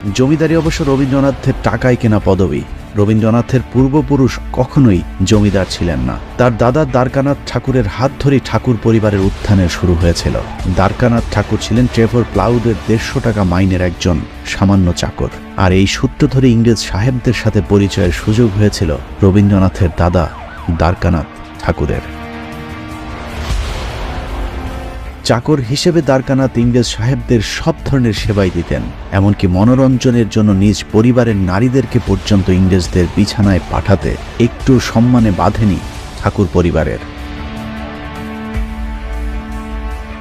জমিদারি অবশ্য রবীন্দ্রনাথের টাকায় কেনা পদবী। রবীন্দ্রনাথের পূর্বপুরুষ কখনোই জমিদার ছিলেন না। তার দাদা দ্বারকানাথ ঠাকুরের হাত ধরেই ঠাকুর পরিবারের উত্থানের শুরু হয়েছিল। দ্বারকানাথ ঠাকুর ছিলেন ট্রেভর প্লাউডের 150 টাকা মাইনের একজন সামান্য চাকর। আর এই সূত্র ধরে ইংরেজ সাহেবদের সাথে পরিচয়ের সুযোগ হয়েছিল রবীন্দ্রনাথের দাদা দ্বারকানাথ ঠাকুরের। চাকর হিসেবে দ্বারকানাথ ইংরেজ সাহেবদের সব ধরনের সেবাই দিতেন, এমনকি মনোরঞ্জনের জন্য নিজ পরিবারের নারীদেরকে পর্যন্ত ইংরেজদের বিছানায় পাঠাতে একটু সম্মানে বাঁধেনি ঠাকুর পরিবারের।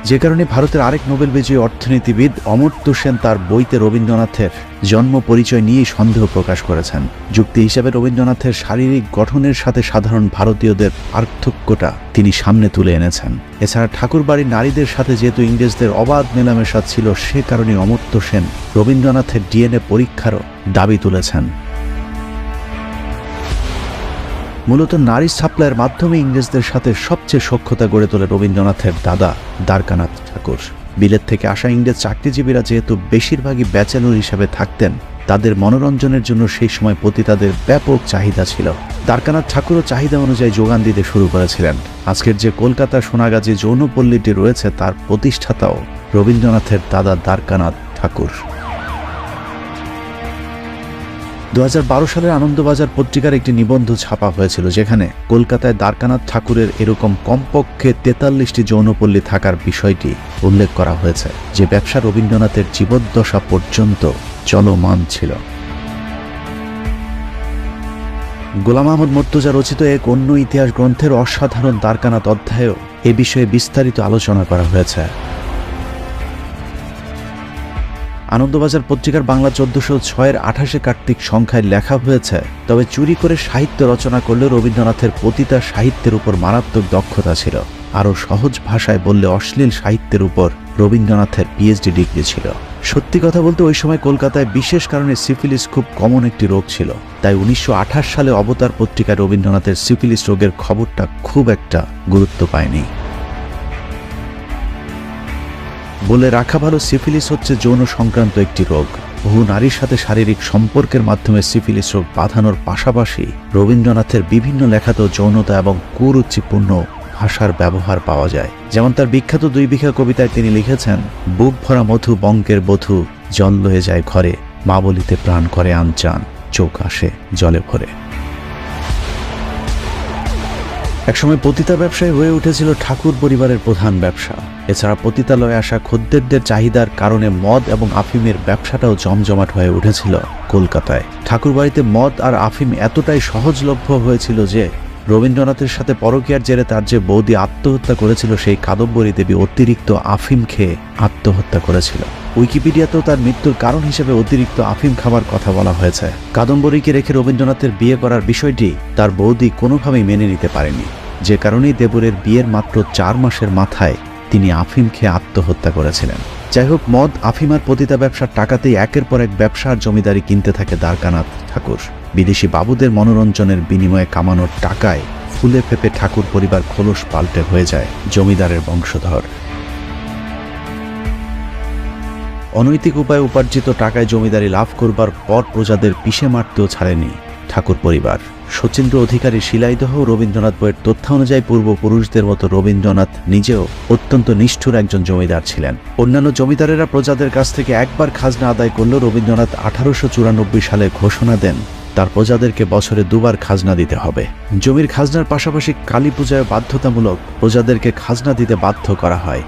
যে কারণে ভারতের আরেক নোবেল বিজয়ী অর্থনীতিবিদ অমর্ত্য সেন তার বইতে রবীন্দ্রনাথের জন্ম পরিচয় নিয়েই সন্দেহ প্রকাশ করেছেন। যুক্তি হিসেবে রবীন্দ্রনাথের শারীরিক গঠনের সাথে সাধারণ ভারতীয়দের পার্থক্যটা তিনি সামনে তুলে এনেছেন। এছাড়া ঠাকুর বাড়ির নারীদের সাথে যেহেতু ইংরেজদের অবাধ মেলামেশা ছিল, সে কারণে অমর্ত্য সেন রবীন্দ্রনাথের ডিএনএ পরীক্ষারও দাবি তুলেছেন। মূলত নারী সাপ্লাইয়ের মাধ্যমে ইংরেজদের সাথে সবচেয়ে সখ্যতা গড়ে তোলে রবীন্দ্রনাথের দাদা দ্বারকানাথ ঠাকুর। বিলেত থেকে আসা ইংরেজ চাকরিজীবীরা যেহেতু বেশিরভাগই ব্যাচেলর হিসেবে থাকতেন, তাদের মনোরঞ্জনের জন্য সেই সময় পতিতাদের ব্যাপক চাহিদা ছিল। দ্বারকানাথ ঠাকুরও চাহিদা অনুযায়ী যোগান দিতে শুরু করেছিলেন। আজকের যে কলকাতা সোনাগাজী যৌনপল্লীটি রয়েছে, তার প্রতিষ্ঠাতাও রবীন্দ্রনাথের দাদা দ্বারকানাথ ঠাকুর। 2012 সালের আনন্দবাজার পত্রিকার একটি নিবন্ধ ছাপা হয়েছিল, যেখানে কলকাতায় দ্বারকানাথ ঠাকুরের এরকম কমপক্ষে 43টি যৌনপল্লী থাকার বিষয়টি উল্লেখ করা হয়েছে, যে ব্যবসা রবীন্দ্রনাথের জীবদ্দশা পর্যন্ত চলমান ছিল। গোলাম আহমদ মর্তুজা রচিত এক অন্য ইতিহাস গ্রন্থের অসাধারণ দ্বারকানাথ অধ্যায়েও এ বিষয়ে বিস্তারিত আলোচনা করা হয়েছে। আনন্দবাজার পত্রিকার বাংলা 1406-এর 28 কার্তিক সংখ্যায় লেখা হয়েছে, তবে চুরি করে সাহিত্য রচনা করলেও রবীন্দ্রনাথের পতিতা সাহিত্যের উপর মারাত্মক দক্ষতা ছিল। আরও সহজ ভাষায় বললে অশ্লীল সাহিত্যের উপর রবীন্দ্রনাথের পিএইচডি ডিগ্রি ছিল। সত্যি কথা বলতে ওই সময় কলকাতায় বিশেষ কারণে সিফিলিস খুব কমন একটি রোগ ছিল, তাই 1928 সালে অবতার পত্রিকায় রবীন্দ্রনাথের সিফিলিস রোগের খবরটা খুব একটা গুরুত্ব পায়নি। বলে রাখা ভালো, সিফিলিস হচ্ছে যৌন সংক্রান্ত একটি রোগ। বহু নারীর সাথে শারীরিক সম্পর্কের মাধ্যমে সিফিলিস রোগ বাঁধানোর পাশাপাশি রবীন্দ্রনাথের বিভিন্ন লেখাতেও যৌনতা এবং কুরুচিপূর্ণ ভাষার ব্যবহার পাওয়া যায়। যেমন তার বিখ্যাত 2 বিঘা কবিতায় তিনি লিখেছেন, বুক ভরা মধু বঙ্কের বধূ, জল লয়ে যায় ঘরে, মা বলিতে প্রাণ করে আনচান, চোখ আসে জলে ভরে। একসময় পতিতা ব্যবসায় হয়ে উঠেছিল ঠাকুর পরিবারের প্রধান ব্যবসা। এছাড়া পতিতালয়ে আসা খদ্দেরদের চাহিদার কারণে মদ এবং আফিমের ব্যবসাটাও জমজমাট হয়ে উঠেছিল কলকাতায়। ঠাকুর বাড়িতে মদ আর আফিম এতটাই সহজলভ্য হয়েছিল যে রবীন্দ্রনাথের সাথে পরকীয়ার জেরে তার যে বৌদি আত্মহত্যা করেছিল, সেই কাদম্বরী দেবী অতিরিক্ত আফিম খেয়ে আত্মহত্যা করেছিল। উইকিপিডিয়াতেও তার মৃত্যুর কারণ হিসেবে অতিরিক্ত আফিম খাবার কথা বলা হয়েছে। কাদম্বরীকে রেখে রবীন্দ্রনাথের বিয়ে করার বিষয়টি তার বৌদি কোনোভাবেই মেনে নিতে পারেনি, যে কারণেই দেবরের বিয়ের মাত্র 4 মাসের মাথায় তিনি আফিম খেয়ে আত্মহত্যা করেছিলেন। যাই হোক, মদ, আফিম আর পতিতা ব্যবসার টাকাতেই একের পর এক ব্যবসা আর জমিদারি কিনতে থাকে দ্বারকানাথ ঠাকুর। বিদেশি বাবুদের মনোরঞ্জনের বিনিময়ে কামানোর টাকায় ফুলে ফেপে ঠাকুর পরিবার খোলস পাল্টে হয়ে যায় জমিদারের বংশধর। অনৈতিক উপায়ে উপার্জিত টাকায় জমিদারি লাভ করবার পর প্রজাদের পিষে মারতেও ছাড়েনি ঠাকুর পরিবার। শচীন্দ্র অধিকারী শিলাইদহ রবীন্দ্রনাথ বইয়ের তথ্য অনুযায়ী পূর্বপুরুষদের মতো রবীন্দ্রনাথ নিজেও অত্যন্ত নিষ্ঠুর একজন জমিদার ছিলেন। অন্যান্য জমিদারেরা প্রজাদের কাছ থেকে একবার খাজনা আদায় করলেও রবীন্দ্রনাথ 1894 সালে ঘোষণা দেন তার প্রজাদেরকে বছরে 2 বার খাজনা দিতে হবে। জমির খাজনার পাশাপাশি কালী পূজায় বাধ্যতামূলক প্রজাদেরকে খাজনা দিতে বাধ্য করা হয়।